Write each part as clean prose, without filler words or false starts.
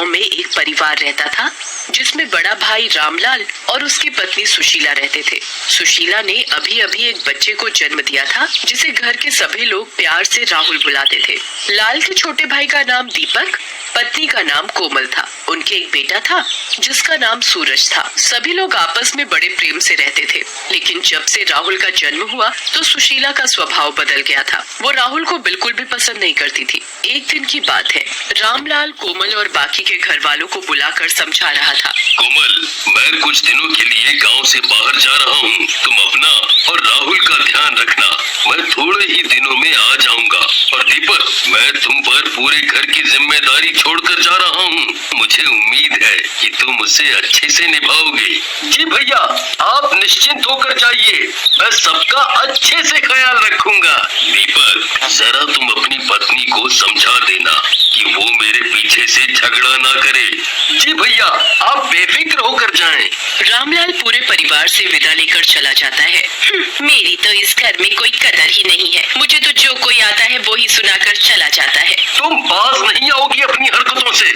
गांव में एक परिवार रहता था जिसमें बड़ा भाई रामलाल और उसकी पत्नी सुशीला रहते थे। सुशीला ने अभी अभी एक बच्चे को जन्म दिया था जिसे घर के सभी लोग प्यार से राहुल बुलाते थे। लाल के छोटे भाई का नाम दीपक, पत्नी का नाम कोमल था। उनके एक बेटा था जिसका नाम सूरज था। सभी लोग आपस में बड़े प्रेम से रहते थे, लेकिन जब से राहुल का जन्म हुआ तो सुशीला का स्वभाव बदल गया था। वो राहुल को बिल्कुल भी पसंद नहीं करती थी। एक दिन की बात है, रामलाल कोमल और बाकी के घर वालों को बुलाकर समझा रहा था। कोमल, मैं कुछ दिनों के लिए गांव से बाहर जा रहा हूँ। तुम अपना और राहुल का ध्यान रखना। मैं थोड़े ही दिनों में आ जाऊंगा। और दीपक, मैं तुम पर पूरे घर की जिम्मेदारी छोड़कर जा रहा हूँ। मुझे उम्मीद है कि तुम उसे अच्छे से निभाओगे। जी भैया, आप निश्चिंत होकर जाइए। मैं सबका अच्छे से ख्याल रखूंगा। दीपक, जरा तुम अपनी पत्नी को समझा देना कि वो मेरे पीछे से झगड़ा ना करे। जी भैया, आप बेफिक्र होकर जाएं। रामलाल पूरे परिवार से विदा लेकर चला जाता है। मेरी तो इस घर में कोई कदर ही नहीं है। मुझे तो जो कोई आता है वो ही सुनाकर चला जाता है। तुम बाज नहीं आओगी अपनी हरकतों से।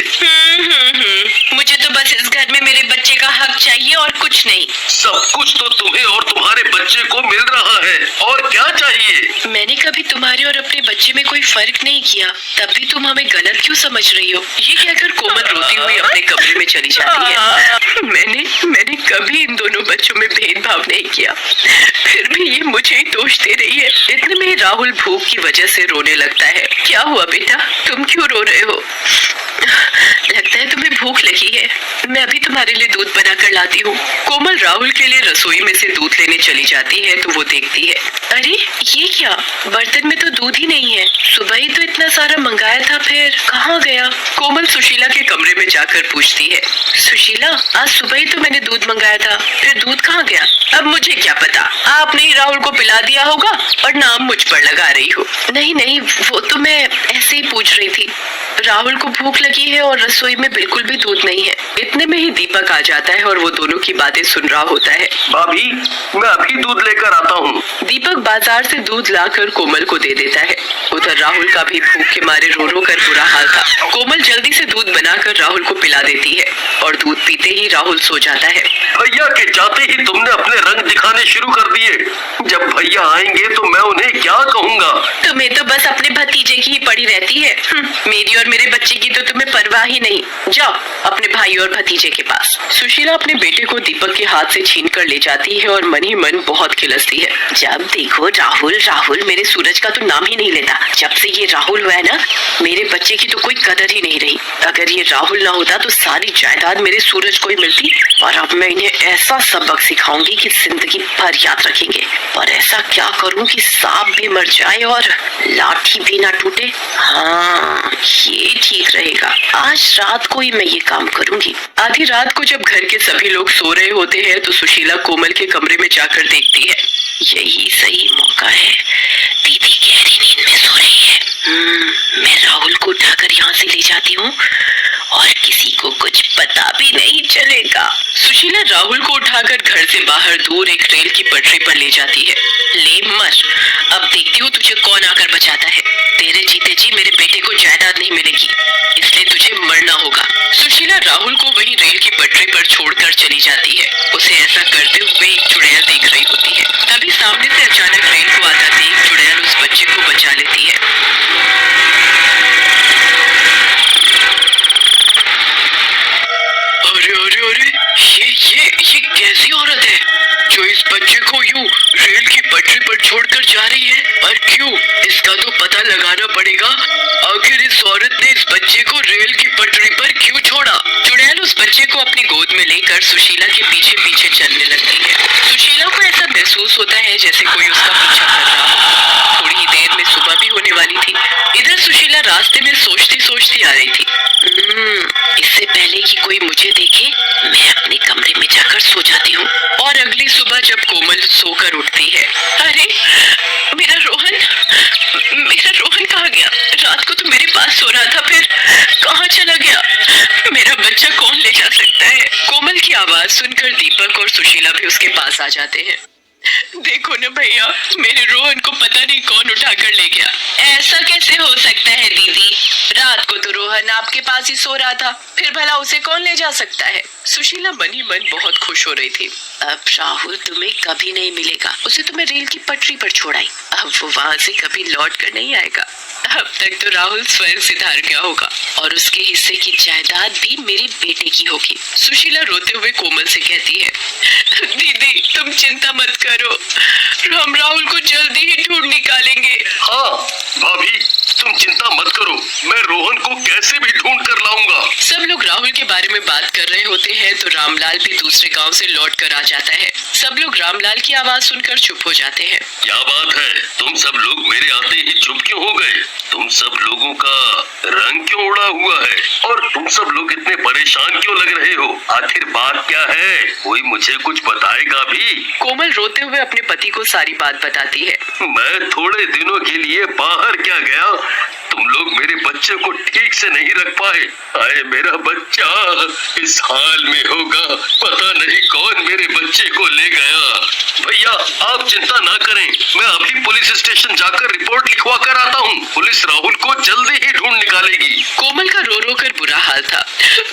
मुझे तो बस इस घर में मेरे बच्चे का हक चाहिए और कुछ नहीं। सब कुछ तो तुम्हें और तुम्हारे बच्चे को मिल रहा है, और क्या चाहिए? मैंने कभी तुम्हारे और अपने बच्चे में कोई फर्क नहीं किया, तब भी तुम हमें गलत क्यों समझ रही हो? ये कहकर कोमल रोती हुई अपने कमरे में चली जाती है। मैंने कभी इन दोनों बच्चों में भेदभाव नहीं किया, फिर भी ये मुझे ही दोष दे रही है। इतने में राहुल भूख की वजह से रोने लगता है। क्या हुआ बेटा, तुम क्यों रो रहे हो? लगता है तुम्हें भूख लगी है। मैं अभी तुम्हारे लिए दूध बनाकर लाती हूँ। कोमल राहुल के लिए रसोई में से दूध लेने चली जाती है तो वो देखती है, अरे ये क्या, बर्तन में तो दूध ही नहीं है। सुबह ही तो इतना सारा मंगाया था, फिर कहाँ गया? कोमल सुशीला के कमरे में जाकर पूछती है, सुशीला, आज सुबह ही तो मैंने दूध मंगाया था, फिर दूध कहाँ गया? अब मुझे क्या पता, आपने ही राहुल को पिला दिया होगा और नाम मुझ पर लगा रही हो। नहीं, वो तो मैं ऐसे ही पूछ रही थी। राहुल को भूख लगी है और रसोई में बिल्कुल भी दूध नहीं है। इतने में ही दीपक आ जाता है और वो दोनों की बातें सुन रहा होता है। भाभी, मैं अभी दूध लेकर आता हूँ। दीपक बाजार से दूध लाकर कोमल को दे देता है। उधर राहुल का भी भूख के मारे रो रो कर बुरा हाल था। कोमल जल्दी से दूध बनाकर राहुल को पिला देती है और दूध पीते ही राहुल सो जाता है। भैया के जाते ही तुमने अपने रंग दिखाने शुरू कर दिए। जब भैया आएंगे तो मैं उन्हें क्या कहूँगा? तुम्हें तो बस अपने भतीजे की ही पड़ी रहती है। मेरी और मेरे बच्चे की तो तुम्हें परवाह ही नहीं। जाओ अपने भाई और भतीजे के पास। सुशीला अपने बेटे को दीपक के हाथ से छीन कर ले जाती है और मन ही मन बहुत खिलसती है। जब देखो राहुल मेरे सूरज का तो नाम ही नहीं लेता। जब से ये राहुल हुआ है ना, मेरे बच्चे की तो कोई कदर ही नहीं रही। अगर ये राहुल ना होता तो सारी जायदाद मेरे सूरज को ही मिलती। और अब मैं इन्हें ऐसा सबक सिखाऊंगी कि जिंदगी भर याद रखेंगे। और ऐसा क्या करूं कि सांप भी मर जाए और लाठी भी ना टूटे। हाँ, ये ठीक रहेगा। आज रात को ही मैं ये काम करूंगी। आधी रात को जब घर के सभी लोग सो रहे होते हैं तो सुशीला कोमल के कमरे में जाकर देखती है। यही सही मौका है। दीदी गहरी नींद में सो रही है। मैं राहुल को उठाकर यहाँ से ले जाती हूँ और किसी को कुछ पता भी नहीं चलेगा। सुशीला राहुल को उठाकर घर से बाहर दूर एक रेल की पटरी पर ले जाती है। ले मर, अब देखती हूँ तुझे कौन आकर बचाता है। तेरे जीते जी मेरे बेटे को जायदाद नहीं मिलेगी, इसलिए तुझे मरना होगा। सुशीला राहुल को वही रेल की पटरी पर छोड़कर चली जाती है। उसे ऐसा करते हुए एक चुड़ैल देख रही होती है। तभी सामने से अचानक रेल को आता देख चुड़ैल उस बच्चे को बचा लेती है। अरे ये कैसी औरत है जो इस बच्चे को यूं रेल की पटरी पर छोड़कर जा रही है? और क्यों? इसका तो पता लगाना पड़ेगा। आखिर इस औरत ने इस बच्चे को रेल की पटरी पर क्यों छोड़ा? चुड़ैल उस बच्चे को अपनी गोद में लेकर सुशीला के पीछे पीछे चलने लगती है। सुशीला को ऐसा महसूस होता है जैसे कोई उसका पीछा कर रहा हो। थोड़ी ही देर में सुबह भी होने वाली थी। इधर सुशीला रास्ते में सोचती आ रही थी, इससे पहले कि कोई मुझे देखे मैं अपने कमरे में जाकर सो जाती हूँ। और अगली सुबह जब कोमल सोकर उठती है, अरे मेरा रोहन कहाँ गया? रात को तो मेरे पास सो रहा था, फिर कहाँ चला गया? मेरा बच्चा कौन ले जा सकता है? कोमल की आवाज सुनकर दीपक और सुशीला भी उसके पास आ जाते हैं। देखो ना भैया, मेरे रोहन को पता नहीं कौन उठाकर ले गया। ऐसा कैसे हो सकता है दीदी? रात को तो रोहन आपके पास ही सो रहा था, फिर भला उसे कौन ले जा सकता है। सुशीला मन ही मन बहुत खुश हो रही थी। अब राहुल तुम्हें कभी नहीं मिलेगा, उसे तुम्हें रेल की पटरी पर छोड़ाई, अब वो वहाँ से कभी लौट कर नहीं आएगा। अब तक तो राहुल स्वयं सिधार गया होगा और उसके हिस्से की जायदाद भी मेरे बेटे की होगी। सुशीला रोते हुए कोमल से कहती है, दीदी तुम चिंता मत करो, हम राहुल को जल्दी ही ढूंढ निकालेंगे। हाँ भाभी, तुम चिंता मत करो, मैं रोहन को कैसे भी ढूंढ कर लाऊंगा। सब लोग राहुल के बारे में बात कर रहे होते हैं तो रामलाल भी दूसरे गांव से लौट कर आ जाता है। सब लोग रामलाल की आवाज सुनकर चुप हो जाते हैं। क्या बात है, तुम सब लोग मेरे आते ही चुप क्यों हो गए? तुम सब लोगों का रंग क्यों उड़ा हुआ है और तुम सब लोग इतने परेशान क्यों लग रहे हो? आखिर बात क्या है? कोई मुझे कुछ बताएगा भी? कोमल रोते हुए अपने पति को सारी बात बताती है। मैं थोड़े दिनों के लिए बाहर क्या गया, तुम लोग मेरे बच्चे को ठीक से नहीं रख पाए। आए मेरा बच्चा इस हाल में होगा, पता नहीं कौन मेरे बच्चे को ले गया। भैया आप चिंता ना करें, मैं अभी पुलिस स्टेशन जाकर रिपोर्ट लिखवा कर आता हूँ। पुलिस राहुल को जल्दी ही ढूंढ निकालेगी। कोमल का रो रो कर बुरा हाल था।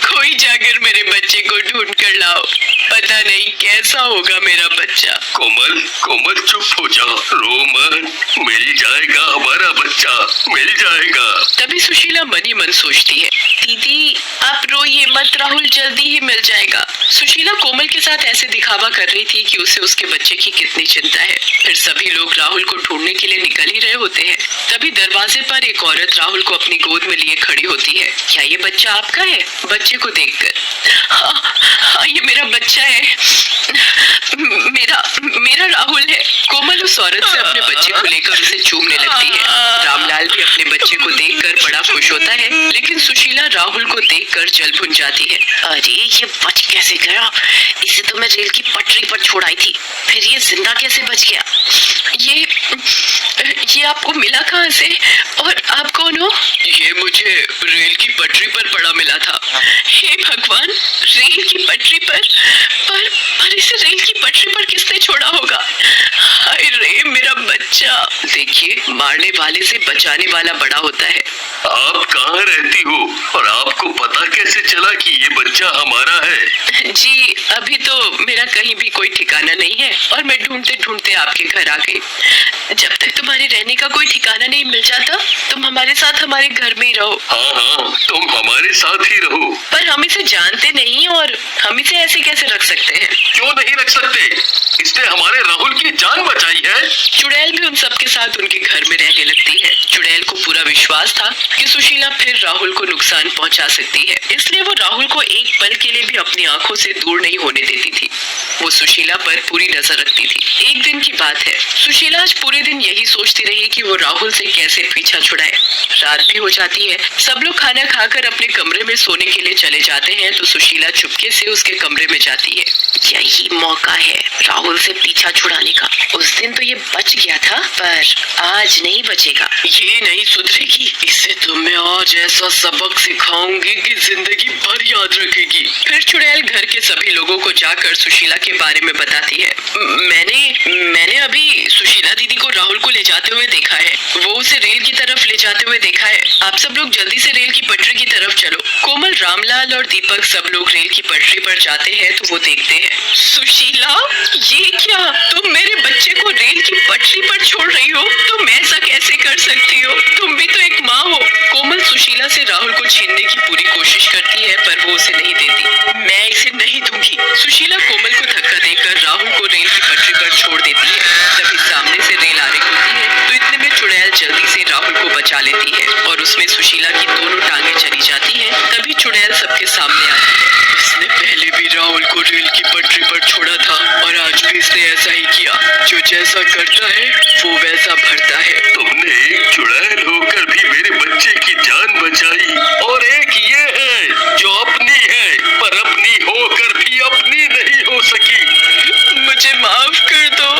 कोई जाकर मेरे बच्चे को ढूंढ कर लाओ, पता नहीं कैसा होगा मेरा बच्चा। कोमल कोमल चुप हो जाओ, रो मत, मिल जाएगा हमारा बच्चा, मिल जाएगा। तभी सुशीला मन ही मन सोचती है, दीदी आप रोइए मत, राहुल जल्दी ही मिल जाएगा। सुशीला कोमल के साथ ऐसे दिखावा कर रही थी कि उसे उसके बच्चे की कितनी चिंता है। फिर सभी लोग राहुल को ढूंढने के लिए निकल ही रहे होते हैं। तभी दरवाजे पर एक औरत राहुल को अपनी गोद में लिए खड़ी होती है। क्या ये बच्चा आपका है? बच्चे को देखकर, हाँ ये मेरा बच्चा है, मेरा राहुल है। कोमल उस औरत से अपने बच्चे को लेकर उसे चूमने लगती है। रामलाल भी अपने बच्चे को देखकर बड़ा खुश होता है, लेकिन सुशीला राहुल को देखकर जल भुन जाती है। अरे ये बच कैसे गया? इसे तो मैं रेल की पटरी पर छोड़ाई थी, फिर ये जिंदा कैसे बच गया? ये आपको मिला कहाँ से और आप कौन हो? ये मुझे रेल की पटरी पर पड़ा मिला था। हे भगवान, रेल की पटरी पर इसे रेल की पटरी पर किसने छोड़ा होगा? हाय रे मेरा बच्चा। देखिए मारने वाले से बचाने वाला बड़ा होता है। आप कहाँ रहती हो और आपको पता कैसे चला कि ये बच्चा हमारा है? जी अभी तो मेरा कहीं भी कोई ठिकाना नहीं है और मैं ढूंढते ढूंढते आपके घर आ गई। जब तक तुम्हारे रहने का कोई ठिकाना नहीं मिल जाता, तुम हमारे साथ हमारे घर में ही रहो। हाँ तुम हमारे साथ ही रहो। पर हम इसे जानते नहीं और हम इसे ऐसे कैसे रख सकते हैं? क्यों नहीं रख सकते? इसने हमारे राहुल की जान बचाई है। चुड़ैल भी उन सबके साथ उनके घर में रहने लगती है। चुड़ैल को पूरा विश्वास था कि सुशीला फिर राहुल को नुकसान पहुंचा सकती है, इसलिए वो राहुल को एक पल के लिए भी अपनी आंखों से दूर नहीं होने देती थी। वो सुशीला पर पूरी नजर रखती थी। एक दिन की बात है, सुशीला आज पूरे दिन यही सोचती रही कि वो राहुल से कैसे पीछा छुड़ाए। रात भी हो जाती है, सब लोग खाना खाकर अपने कमरे में सोने के लिए चले जाते हैं तो सुशीला चुपके से उसके कमरे में जाती है। यही मौका है राहुल से पीछा छुड़ाने का। उस दिन तो ये बच गया था, पर आज नहीं बचेगा। ये नहीं सुधरेगी, इसे तो मैं आज ऐसा सबक सिखाऊंगी कि जिंदगी भर याद रखेगी। फिर चुड़ैल घर के सभी लोगों को जाकर सुशीला के बारे में बताती है। मैंने अभी सुशीला दीदी को राहुल को ले जाते हुए देखा है, वो उसे रेल की तरफ ले जाते हुए देखा है। आप सब लोग जल्दी से रेल की पटरी की तरफ चलो। कोमल, रामलाल और दीपक सब लोग रेल की पटरी पर जाते हैं तो वो देखते हैं। सुशीला, ये क्या? तुम मेरे बच्चे को रेल की पटरी पर छोड़ रही हो? तुम ऐसा कैसे कर सकती हो? तुम भी तो एक माँ हो। कोमल सुशीला से राहुल को छीनने की पूरी कोशिश करती है पर वो उसे नहीं देती। मैं इसे नहीं दूंगी। सुशीला कोमल को धक्का देकर राहुल को रेल की पटरी पर छोड़ देती है। तभी सामने से रेल आ रही होती है तो इतने में चुड़ैल जल्दी से राहुल को बचा लेती है और उसमें सुशीला की दोनों टांगें चली जाती हैं। तभी चुड़ैल सबके सामने आती है। इसने पहले भी राहुल को रेल की पटरी पर छोड़ा था और आज भी इसने ऐसा ही किया। जो जैसा करता है वो वैसा भरता है। तुमने एक चुड़ैल होकर भी मेरे बच्चे की जान बचाई और एक ये है जो अपनी है पर अपनी होकर भी अपनी नहीं हो सकी। मुझे माफ कर दो,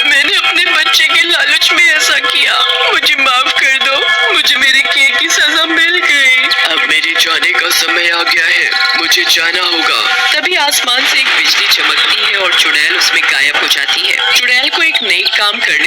मैंने अपने बच्चे के लालच में ऐसा किया। मुझे माफ कर दो, मुझे मेरे किए की सजा मिल गई। अब मेरे जाने का समय आ गया है, मुझे जाना होगा। तभी आसमान से एक बिजली चमकती है और चुड़ैल उसमें गायब हो जाती है। चुड़ैल को एक नई काम करने